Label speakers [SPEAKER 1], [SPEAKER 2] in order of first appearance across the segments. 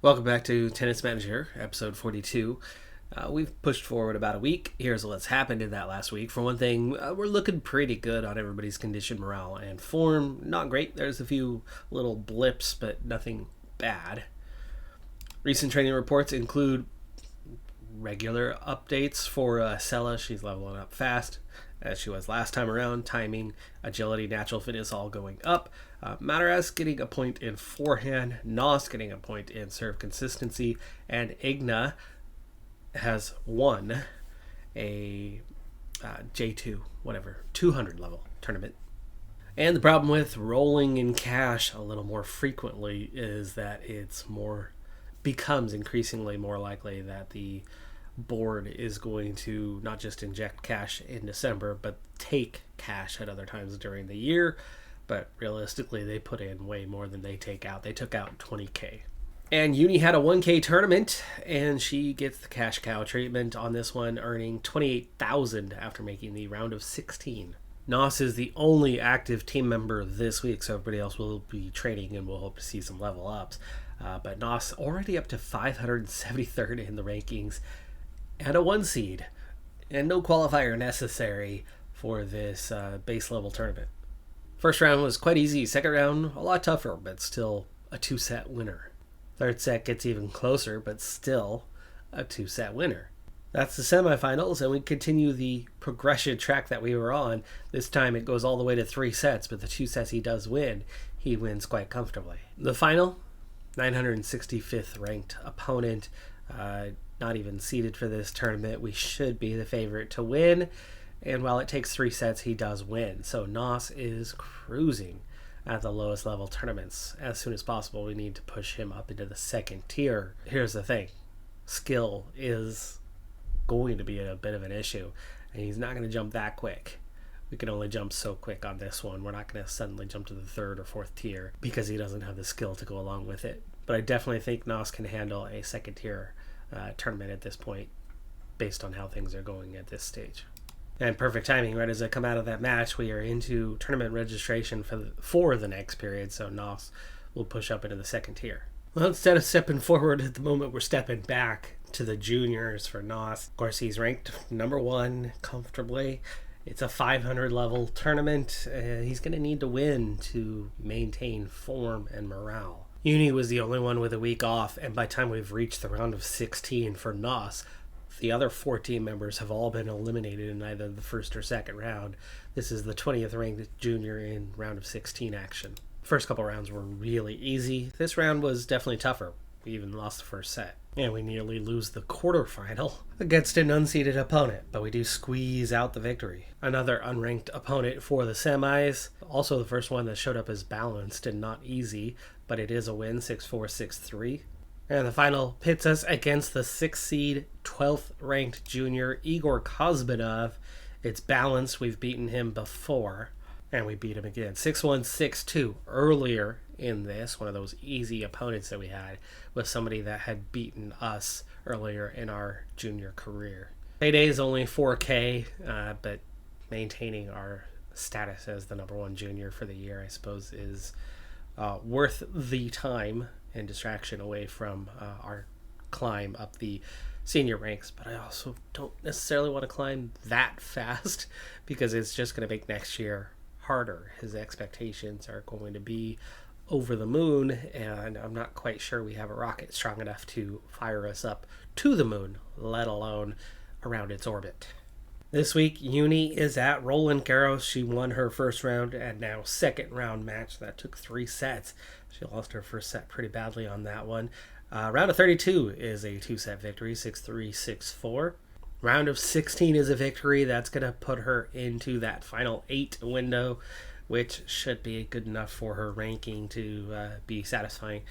[SPEAKER 1] Welcome back to Tennis Manager, episode 42. We've pushed forward about a week. Here's what's happened in that last week. For one thing, we're looking pretty good on everybody's condition, morale, and form. Not great. There's a few little blips, but nothing bad. Recent training reports include regular updates for Sella. She's leveling up fast, as she was last time around. Timing, agility, natural fitness all going up. Mataraz getting a point in forehand, Nos getting a point in serve consistency, and Igna has won a J2, 200 level tournament. And the problem with rolling in cash a little more frequently is that becomes increasingly more likely that the board is going to not just inject cash in December, but take cash at other times during the year. But realistically, they put in way more than they take out. They took out 20K. And Uni had a 1K tournament, and she gets the cash cow treatment on this one, earning $28,000 after making the round of 16. Nos is the only active team member this week, so everybody else will be training, and we'll hope to see some level ups. But Nos already up to 573rd in the rankings, and a 1 seed, and no qualifier necessary for this base level tournament. First round was quite easy. Second round, a lot tougher, but still a 2-set winner. Third set gets even closer, but still a 2-set winner. That's the semifinals, and we continue the progression track that we were on. This time it goes all the way to 3 sets, but the 2 sets he does win, he wins quite comfortably. The final, 965th ranked opponent, not even seeded for this tournament. We should be the favorite to win. And while it takes 3 sets, he does win. So Nos is cruising at the lowest level tournaments. As soon as possible, we need to push him up into the second tier. Here's the thing. Skill is going to be a bit of an issue. And he's not going to jump that quick. We can only jump so quick on this one. We're not going to suddenly jump to the 3rd or 4th tier because he doesn't have the skill to go along with it. But I definitely think Nos can handle a second tier tournament at this point based on how things are going at this stage. And perfect timing, right as I come out of that match, we are into tournament registration for the next period, so Nos will push up into the second tier. Well, instead of stepping forward at the moment, we're stepping back to the juniors for Nos. Of course, he's ranked number 1 comfortably. It's a 500 level tournament. He's going to need to win to maintain form and morale. Uni was the only one with a week off, and by the time we've reached the round of 16 for Nos, the other 14 members have all been eliminated in either the first or second round. This is the 20th ranked junior in round of 16 action. First couple rounds were really easy. This round was definitely tougher. We even lost the first set. And we nearly lose the quarterfinal against an unseeded opponent, but we do squeeze out the victory. Another unranked opponent for the semis. Also the first one that showed up as balanced and not easy, but it is a win, 6-4, 6-3. And the final pits us against the 6th seed, 12th ranked junior, Igor Kozbanov. It's balanced. We've beaten him before, and we beat him again. 6-1, 6-2 earlier in this. One of those easy opponents that we had was somebody that had beaten us earlier in our junior career. Payday is only 4K, but maintaining our status as the number 1 junior for the year, I suppose, is worth the time and distraction away from our climb up the senior ranks. But I also don't necessarily want to climb that fast because it's just going to make next year harder. His expectations are going to be over the moon, and I'm not quite sure we have a rocket strong enough to fire us up to the moon, let alone around its orbit. This week, Uni is at Roland Garros. She won her first round and now second round match. That took 3 sets. She lost her first set pretty badly on that one. Round of 32 is a 2-set victory, 6-3, 6-4. Round of 16 is a victory. That's going to put her into that final 8 window, which should be good enough for her ranking to be satisfying.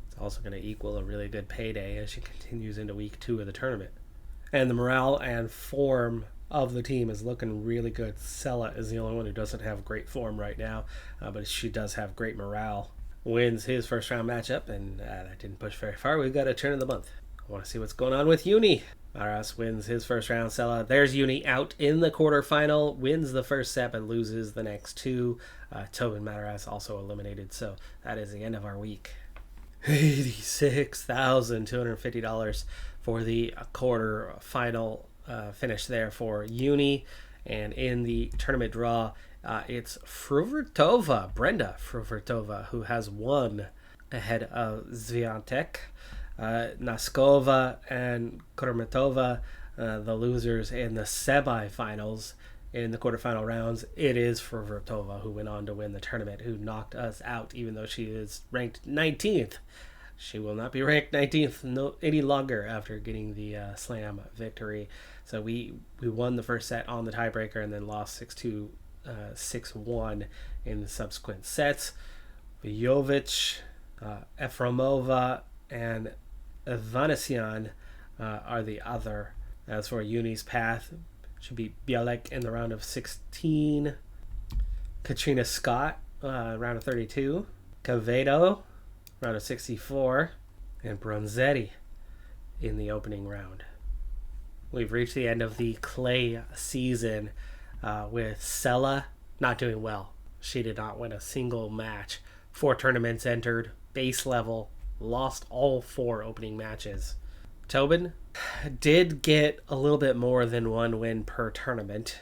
[SPEAKER 1] It's also going to equal a really good payday as she continues into week 2 of the tournament. And the morale and form of the team is looking really good. Sella is the only one who doesn't have great form right now, but she does have great morale. Wins his first round matchup, and that didn't push very far. We've got a turn of the month. I want to see what's going on with Uni. Maras wins his first round. Sella, there's Uni out in the quarterfinal, wins the first set but loses the next 2. Tobin Mataraz also eliminated, so that is the end of our week. $86,250 for the quarter final finish there for Uni. And in the tournament draw, it's Brenda Fruvertova, who has won ahead of Swiatek. Naskova and Kurmatova, the losers in the semifinals. In the quarterfinal rounds, it is Fruvertova who went on to win the tournament, who knocked us out, even though she is ranked 19th. She will not be ranked 19th any longer after getting the slam victory. So we won the first set on the tiebreaker and then lost 6-2, 6-1 in the subsequent sets. Jovic, Efremova, and Evanesian are the other. As for Uni's path, should be Bialek in the round of 16, Katrina Scott, round of 32, Cavedo, round of 64, and Bronzetti in the opening round. We've reached the end of the clay season with Sella not doing well. She did not win a single match. 4 tournaments entered, base level, lost all 4 opening matches. Tobin did get a little bit more than 1 win per tournament,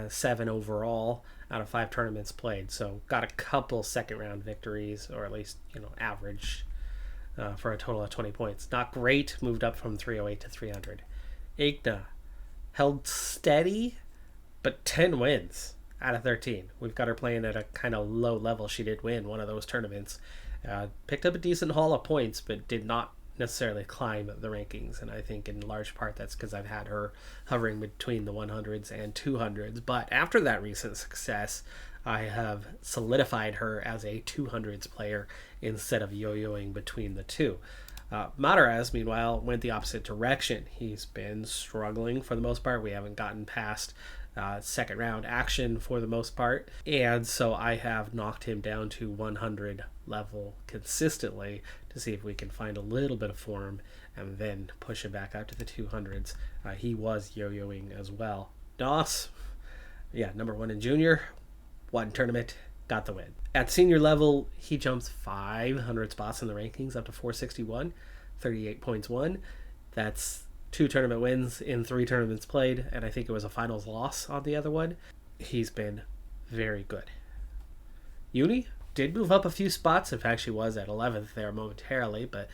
[SPEAKER 1] 7 overall out of 5 tournaments played. So got a couple second round victories, or at least average, for a total of 20 points. Not great. Moved up from 308 to 300. Igna held steady, but 10 wins out of 13. We've got her playing at a kind of low level. She did win one of those tournaments. Picked up a decent haul of points, but did not necessarily climb the rankings, and I think in large part that's because I've had her hovering between the 100s and 200s. But after that recent success, I have solidified her as a 200s player instead of yo-yoing between the two. Mataraz, meanwhile, went the opposite direction. He's been struggling for the most part. We haven't gotten past second round action for the most part, and so I have knocked him down to 100 level consistently to see if we can find a little bit of form and then push him back out to the 200s. He was yo-yoing as well. Doss, number 1 in junior, won tournament, got the win. At senior level, he jumps 500 spots in the rankings up to 461, 38 points won. That's 2 tournament wins in 3 tournaments played, and I think it was a finals loss on the other one. He's been very good. Uni did move up a few spots. In fact, she was at 11th there momentarily, but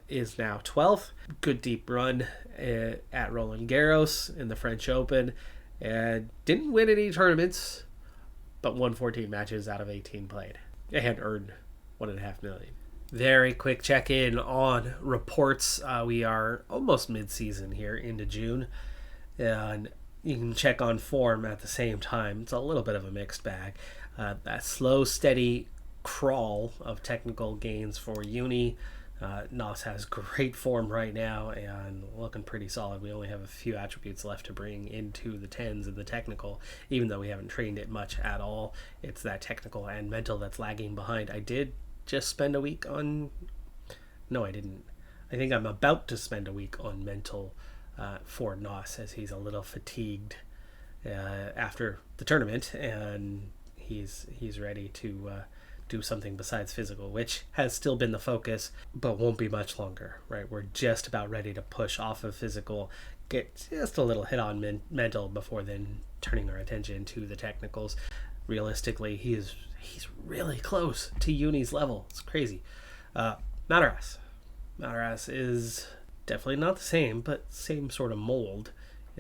[SPEAKER 1] is now 12th. Good deep run at Roland Garros in the French Open. Didn't win any tournaments, but won 14 matches out of 18 played. And earned $1.5 million. Very quick check-in on reports. We are almost mid-season here into June, and you can check on form at the same time. It's a little bit of a mixed bag. That slow, steady crawl of technical gains for Uni. Nos has great form right now and looking pretty solid. We only have a few attributes left to bring into the 10s in the technical, even though we haven't trained it much at all. It's that technical and mental that's lagging behind. I did just spend a week on... No, I didn't. I think I'm about to spend a week on mental for Nos, as he's a little fatigued after the tournament, and he's ready to do something besides physical, which has still been the focus, but won't be much longer, right? We're just about ready to push off of physical, get just a little hit on mental before then turning our attention to the technicals. Realistically, he's really close to Uni's level. It's crazy. Mataraz is definitely not the same, but same sort of mold.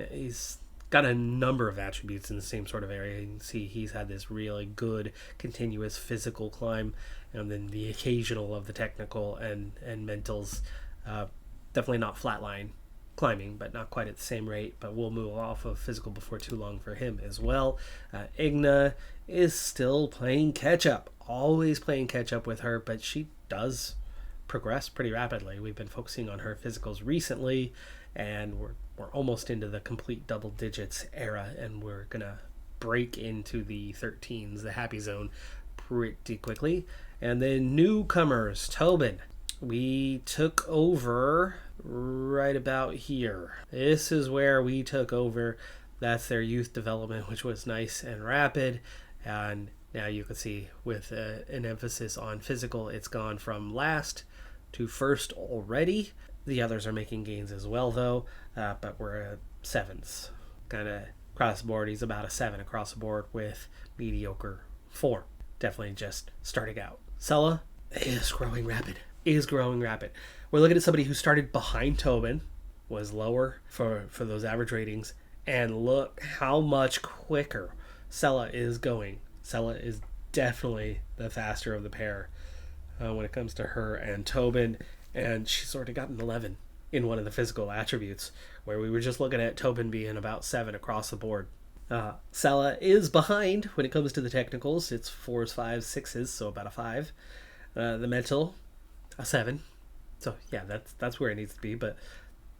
[SPEAKER 1] He's got a number of attributes in the same sort of area. You can see he's had this really good continuous physical climb, and then the occasional of the technical and mentals. Definitely not flatline climbing, but not quite at the same rate, but we'll move off of physical before too long for him as well. Igna is still playing catch up, always playing catch up with her, but she does progress pretty rapidly. We've been focusing on her physicals recently, and we're almost into the complete double digits era, and we're gonna break into the 13s, the happy zone, pretty quickly. And then newcomers, Tobin. We took over right about here. This is where we took over. That's their youth development, which was nice and rapid. And now you can see with an emphasis on physical, it's gone from last to first already. The others are making gains as well, though, but we're at 7s. Kind of across the board, he's about a 7 across the board with mediocre 4. Definitely just starting out. Sella is growing rapid. We're looking at somebody who started behind Tobin, was lower for those average ratings, and look how much quicker Sella is going. Sella is definitely the faster of the pair when it comes to her and Tobin, and she's already got an 11 in one of the physical attributes, where we were just looking at Tobin being about 7 across the board. Sella is behind when it comes to the technicals. It's 4s, 5s, 6s, so about a 5. The mental, a 7. So yeah, that's where it needs to be, but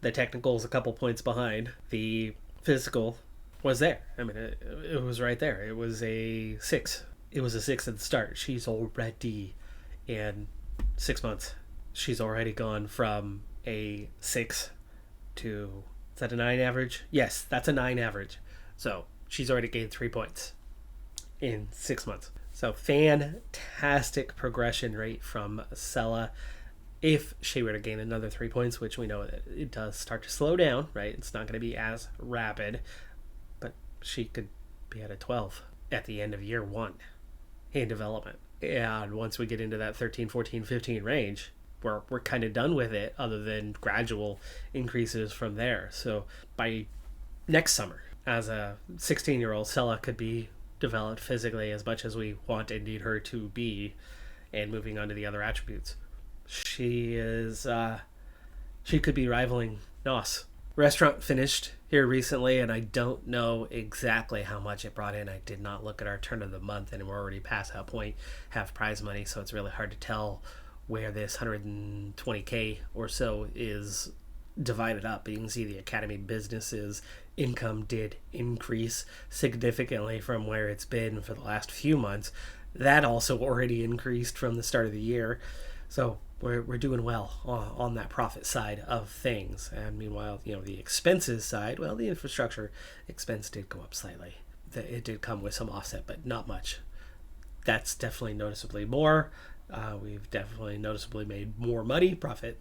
[SPEAKER 1] the technical is a couple points behind. The physical was there. I mean, it was right there. It was a 6. It was a 6 at the start. She's already in 6 months. She's already gone from a 6 to, is that a 9 average? Yes, that's a 9 average. So she's already gained 3 points in 6 months. So fantastic progression rate from Sella. If she were to gain another 3 points, which we know it does start to slow down, right? It's not going to be as rapid, but she could be at a 12 at the end of year 1 in development. And once we get into that 13, 14, 15 range, we're kind of done with it, other than gradual increases from there. So by next summer, as a 16-year-old, Sella could be developed physically as much as we want and need her to be, and moving on to the other attributes. She could be rivaling Nos. Restaurant finished here recently, and I don't know exactly how much it brought in. I did not look at our turn of the month, and we're already past that point, have prize money, so it's really hard to tell where this 120K or so is divided up. You can see the Academy businesses income did increase significantly from where it's been for the last few months. That also already increased from the start of the year. So we're doing well on that profit side of things. And meanwhile, the expenses side, well, the infrastructure expense did go up slightly. It did come with some offset, but not much. That's definitely noticeably more. We've definitely noticeably made more money, profit,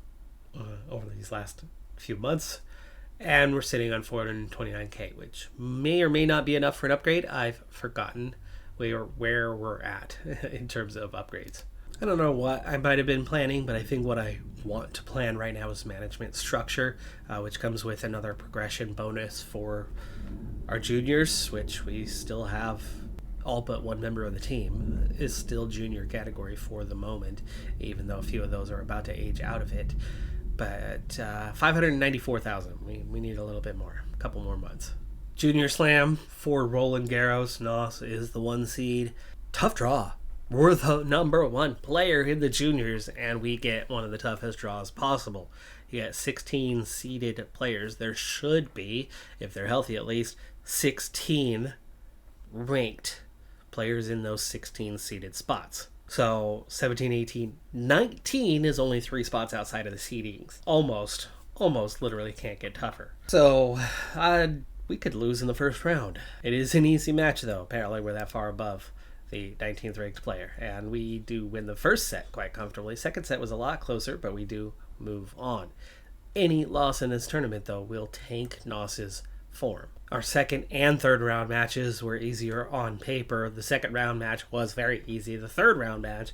[SPEAKER 1] over these last few months. And we're sitting on 429K, which may or may not be enough for an upgrade. I've forgotten where we're at in terms of upgrades. I don't know what I might have been planning, but I think what I want to plan right now is management structure, which comes with another progression bonus for our juniors, which we still have. All but one member of the team is still junior category for the moment, even though a few of those are about to age out of it. But 594,000. We need a little bit more, a couple more months. Junior Slam for Roland Garros. Nos is the 1 seed. Tough draw. We're the number 1 player in the juniors, and we get one of the toughest draws possible. You get 16 seeded players. There should be, if they're healthy at least, 16 ranked players in those 16 seeded spots. So 17, 18, 19 is only 3 spots outside of the seedings. Almost literally can't get tougher. So we could lose in the first round. It is an easy match, though. Apparently we're that far above the 19th ranked player, and we do win the first set quite comfortably. Second set was a lot closer, but we do move on. Any loss in this tournament, though, will tank Nos's form. Our second and third round matches were easier on paper. The second round match was very easy. The third round match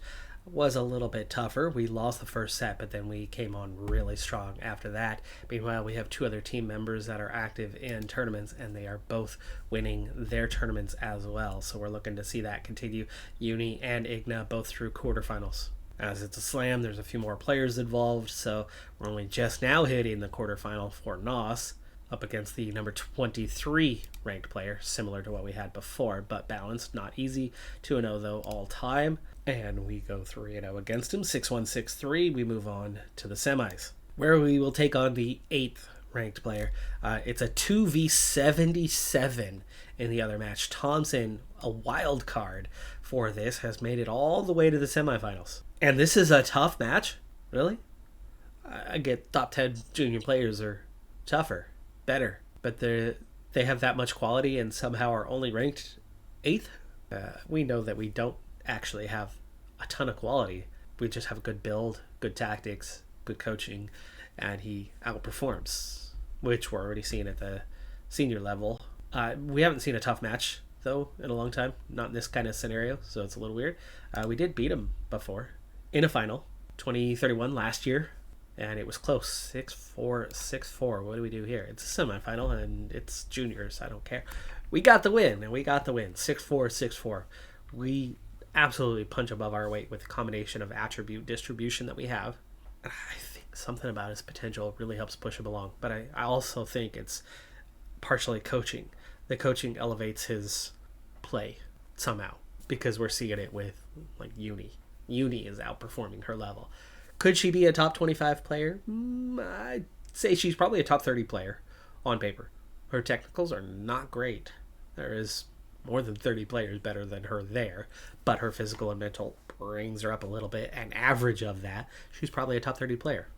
[SPEAKER 1] was a little bit tougher. We lost the first set, but then we came on really strong after that. Meanwhile, we have 2 other team members that are active in tournaments, and they are both winning their tournaments as well. So we're looking to see that continue. Uni and Igna both through quarterfinals. As it's a slam, there's a few more players involved, so we're only just now hitting the quarterfinal for Nos, up against the number 23 ranked player, similar to what we had before, but balanced, not easy. 2-0 though all time, and we go 3-0 against him. 6-1, 6-3. We move on to the semis, where we will take on the 8th ranked player. It's a 2v77 in the other match. Thompson, a wild card for this, has made it all the way to the semifinals. And this is a tough match, really? I get top 10 junior players are tougher, better, but they have that much quality and somehow are only ranked 8th. We know that we don't actually have a ton of quality. We just have a good build, good tactics, good coaching, and he outperforms, which we're already seeing at the senior level. We haven't seen a tough match, though, in a long time. Not in this kind of scenario, so it's a little weird. We did beat him before in a final, 2031 last year, and it was close, 6-4, 6-4. What do we do here? It's a semifinal, and it's juniors. I don't care. We got the win, and we got the win, 6-4, 6-4. We absolutely punch above our weight with the combination of attribute distribution that we have. I think something about his potential really helps push him along, but I also think it's partially coaching. The coaching elevates his play somehow, because we're seeing it with like Uni. Uni is outperforming her level. Could she be a top 25 player? I'd say she's probably a top 30 player on paper. Her technicals are not great. There is more than 30 players better than her there, but her physical and mental brings her up a little bit. An average of that, she's probably a top 30 player.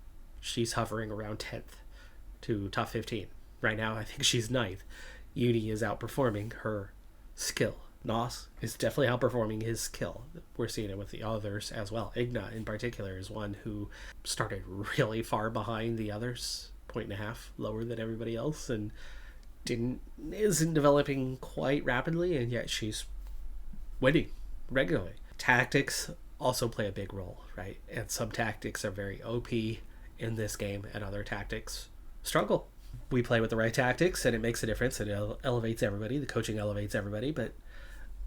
[SPEAKER 1] She's hovering around 10th to top 15. Right now, I think she's 9th. Uni is outperforming her skill. Nos is definitely outperforming his skill. We're seeing it with the others as well. Igna, in particular, is one who started really far behind the others, 1.5 lower than everybody else, and isn't developing quite rapidly, and yet she's winning regularly. Tactics also play a big role, right? And some tactics are very OP in this game, and other tactics struggle. We play with the right tactics, and it makes a difference. It elevates everybody. The coaching elevates everybody, but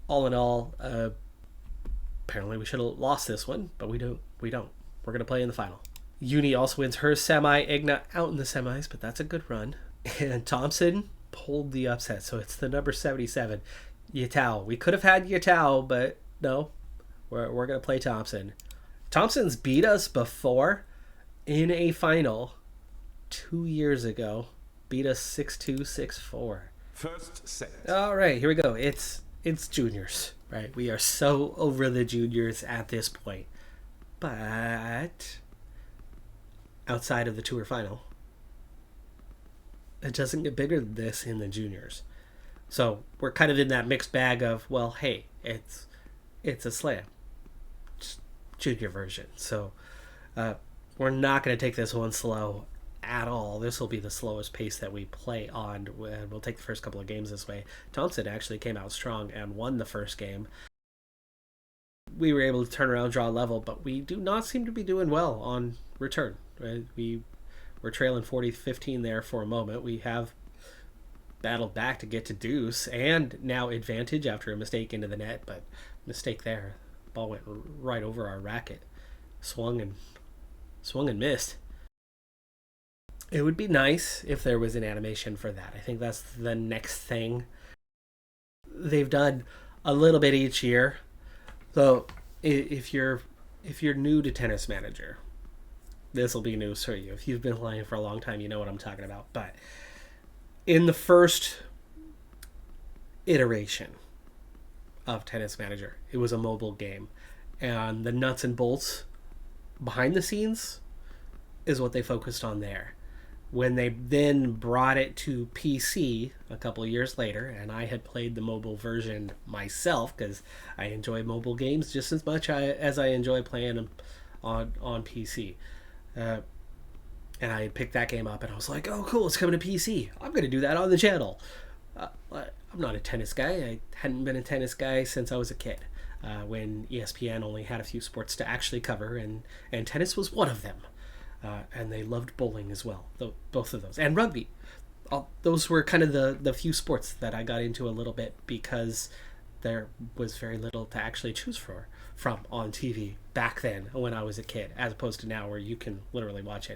[SPEAKER 1] all in all, apparently we should have lost this one, but we don't. We're going to play in the final. Uni also wins her semi. Igna out in the semis, but that's a good run. And Thompson pulled the upset, so it's the number 77, Yatao. We could have had Yatao, but no, we're going to play Thompson. Thompson's beat us before in a final 2 years ago. Beat us 6-2, 6-4.
[SPEAKER 2] First set.
[SPEAKER 1] All right, here we go. It's juniors, right? We are so over the juniors at this point. But outside of the tour final, it doesn't get bigger than this in the juniors. So we're kind of in that mixed bag of, well, hey, it's a slam. Just junior version. So we're not going to take this one slow at all. This will be the slowest pace that we play on. We'll take the first couple of games this way. Thompson actually came out strong and won the first game. We were able to turn around, draw level, but we do not seem to be doing well on return. Right? We're trailing 40-15 there for a moment. We have battled back to get to deuce and now advantage after a mistake into the net, but mistake there. Ball went right over our racket. Swung and missed. It would be nice if there was an animation for that. I think that's the next thing. They've done a little bit each year. So if you're new to Tennis Manager, this will be news for you. If you've been playing for a long time, you know what I'm talking about. But in the first iteration of Tennis Manager, it was a mobile game. And the nuts and bolts behind the scenes is what they focused on there. When they then brought it to PC a couple of years later, and I had played the mobile version myself because I enjoy mobile games just as much as I enjoy playing them on PC. And I had picked that game up, and I was like, oh, cool, it's coming to PC. I'm going to do that on the channel. I'm not a tennis guy. I hadn't been a tennis guy since I was a kid, when ESPN only had a few sports to actually cover, and tennis was one of them. And they loved bowling as well, both of those. And rugby. Those were kind of the few sports that I got into a little bit because there was very little to actually choose from on TV back then when I was a kid, as opposed to now where you can literally watch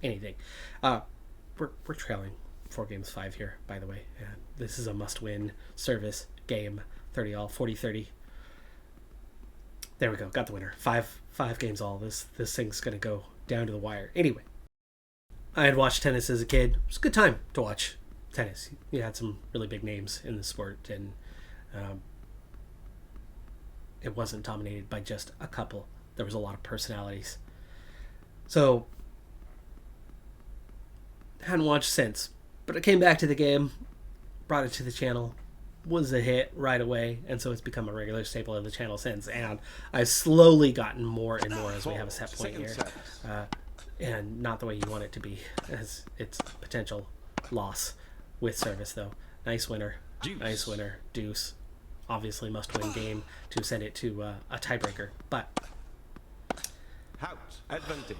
[SPEAKER 1] anything. We're trailing 4-5 here, by the way. This is a must-win service game, 30-all, 40-30. There we go, got the winner. Five games all. This thing's going to go down to the wire. Anyway, I had watched tennis as a kid. It was a good time to watch tennis. You had some really big names in the sport, and it wasn't dominated by just a couple. There was a lot of personalities. So, hadn't watched since, but I came back to the game, brought it to the channel, was a hit right away, and so it's become a regular staple of the channel since. And I've slowly gotten more and more as we have a set point here. and not the way you want it to be, as its potential loss with service, though. Nice winner.
[SPEAKER 2] Deuce.
[SPEAKER 1] Nice winner. Deuce. Obviously must-win game to send it to a tiebreaker. But,
[SPEAKER 2] Out. Advantage.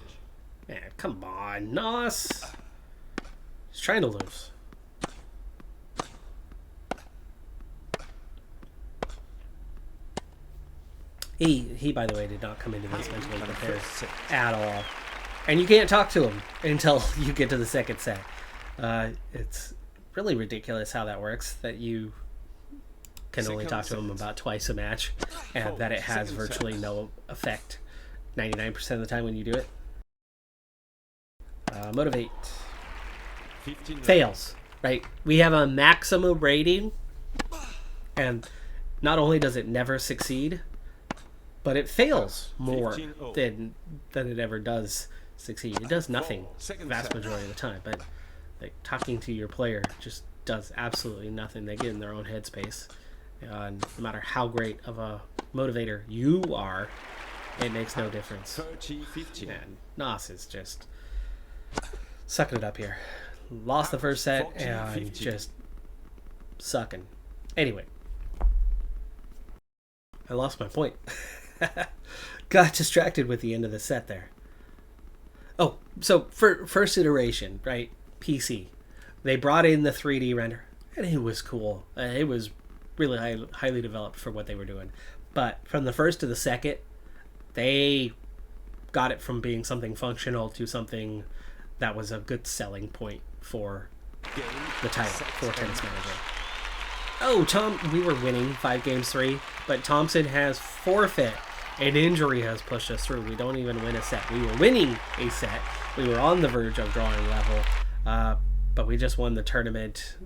[SPEAKER 1] man, come on, Nos. He's trying to lose. He, by the way, did not come into this mentally prepared at all. And you can't talk to him until you get to the second set. It's really ridiculous how that works, that you can only talk to him about twice a match, and that it has virtually no effect 99% of the time when you do it. Motivate. Fails, right? We have a maximum rating, and not only does it never succeed, but it fails more than it ever does succeed. It does nothing vast majority of the time, but like talking to your player just does absolutely nothing. They get in their own headspace. No matter how great of a motivator you are, it makes no difference.
[SPEAKER 2] 30-15.
[SPEAKER 1] Man, Nos is just sucking it up here. Lost the first set and just sucking. Anyway, I lost my point. Got distracted with the end of the set there. Oh, so for first iteration, right? PC. They brought in the 3D render, and it was cool. It was really highly developed for what they were doing. But from the first to the second, they got it from being something functional to something that was a good selling point for the title, for Tennis Manager. Oh, Tom, we were winning 5-3, but Thompson has forfeit. An injury has pushed us through. We don't even win a set. We were winning a set. We were on the verge of drawing level, but we just won the tournament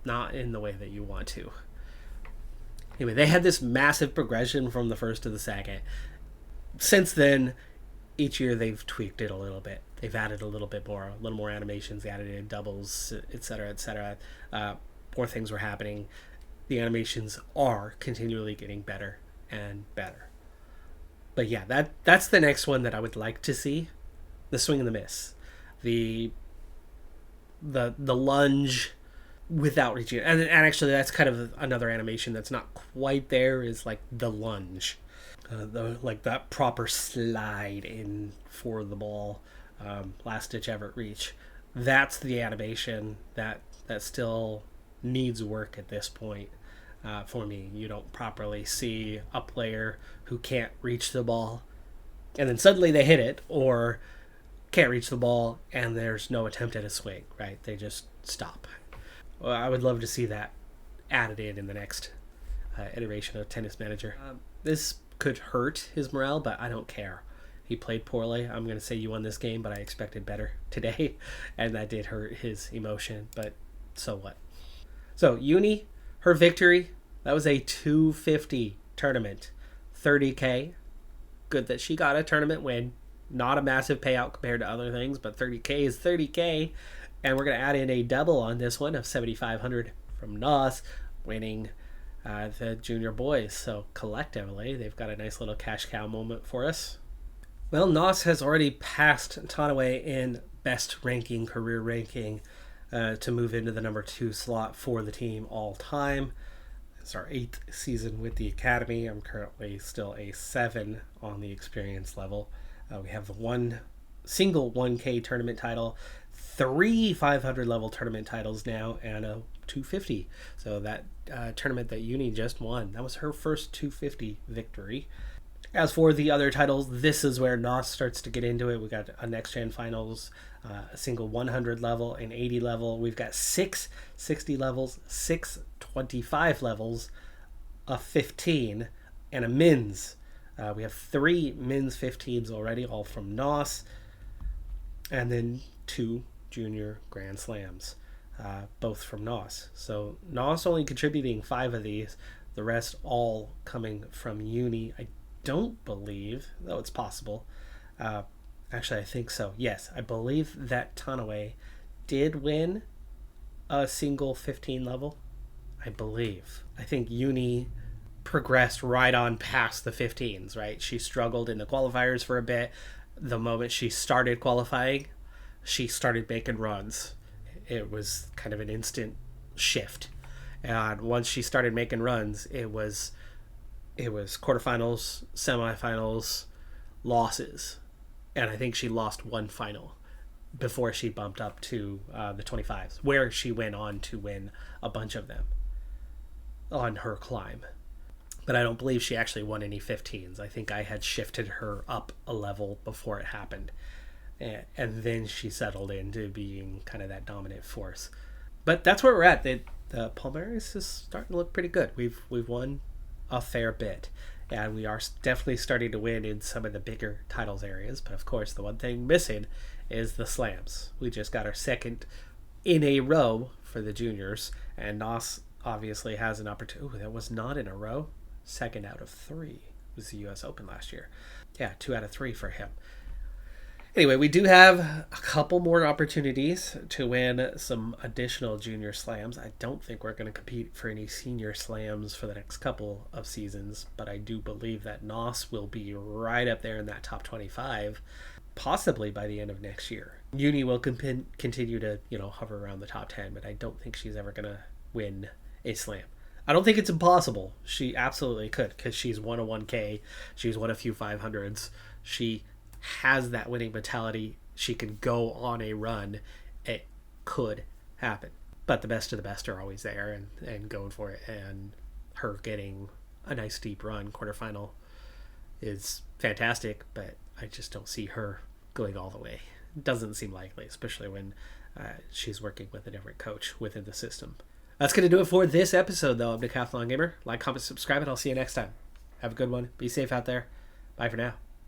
[SPEAKER 1] not in the way that you want to. Anyway, they had this massive progression from the first to the second. Since then, each year they've tweaked it a little bit. They've added a little bit more, a little more animations. They added in doubles, etc., etc. More things were happening. The animations are continually getting better and better. But yeah, that's the next one that I would like to see. The swing and the miss. The lunge without reaching. And actually that's kind of another animation that's not quite there, is like the lunge. Like that proper slide in for the ball, last ditch effort reach. That's the animation that still needs work at this point. For me, you don't properly see a player who can't reach the ball and then suddenly they hit it, or can't reach the ball and there's no attempt at a swing, right? They just stop. Well, I would love to see that added in the next iteration of Tennis Manager. This could hurt his morale, but I don't care. He played poorly. I'm going to say you won this game, but I expected better today, and that did hurt his emotion, but so what? So, Uni, her victory, that was a 250 tournament, 30K. Good that she got a tournament win. Not a massive payout compared to other things, but 30K is 30K. And we're going to add in a double on this one of 7,500 from Nos, winning the junior boys. So collectively, they've got a nice little cash cow moment for us. Well, Nos has already passed Tanaway in best ranking, career ranking, to move into the number 2 slot for the team all time. It's our 8th season with the Academy. I'm currently still a 7 on the experience level. We have the one single 1K tournament title, 3 500 level tournament titles now, and a 250. So that tournament that Uni just won, that was her first 250 victory. As for the other titles, this is where Nos starts to get into it. We got a next gen finals, a single 100 level, an 80 level. We've got 6 60 levels, 6 25 levels, a 15, and a men's. We have 3 men's 15s already, all from Nos, and then 2 junior Grand Slams, both from Nos. So Nos only contributing 5 of these, the rest all coming from Uni. I don't believe, though it's possible. Actually, I think so. Yes, I believe that Tanaway did win a single 15 level. I believe. I think Uni progressed right on past the 15s, right? She struggled in the qualifiers for a bit, The moment she started qualifying, she started making runs. It was kind of an instant shift. And once she started making runs, it was quarterfinals, semifinals, losses. And I think she lost one final before she bumped up to the 25s, where she went on to win a bunch of them on her climb. But I don't believe she actually won any 15s. I think I had shifted her up a level before it happened. And then she settled into being kind of that dominant force. But that's where we're at. The Palmares is starting to look pretty good. We've won a fair bit. And we are definitely starting to win in some of the bigger titles areas. But of course, the one thing missing is the slams. We just got our second in a row for the juniors. And Nos obviously has an opportunity. Ooh, that was not in a row. Second out of 3 was the U.S. Open last year. Yeah, 2 out of 3 for him. Anyway, we do have a couple more opportunities to win some additional junior slams. I don't think we're going to compete for any senior slams for the next couple of seasons, but I do believe that Nos will be right up there in that top 25, possibly by the end of next year. Uni will continue to, hover around the top 10, but I don't think she's ever going to win a slam. I don't think it's impossible. She absolutely could, because she's won a 1K. She's won a few 500s. She has that winning mentality. She can go on a run. It could happen. But the best of the best are always there and going for it. And her getting a nice deep run, quarterfinal, is fantastic. But I just don't see her going all the way. It doesn't seem likely, especially when she's working with a different coach within the system. That's going to do it for this episode, though, of Decathlon Gamer. Like, comment, subscribe, and I'll see you next time. Have a good one. Be safe out there. Bye for now.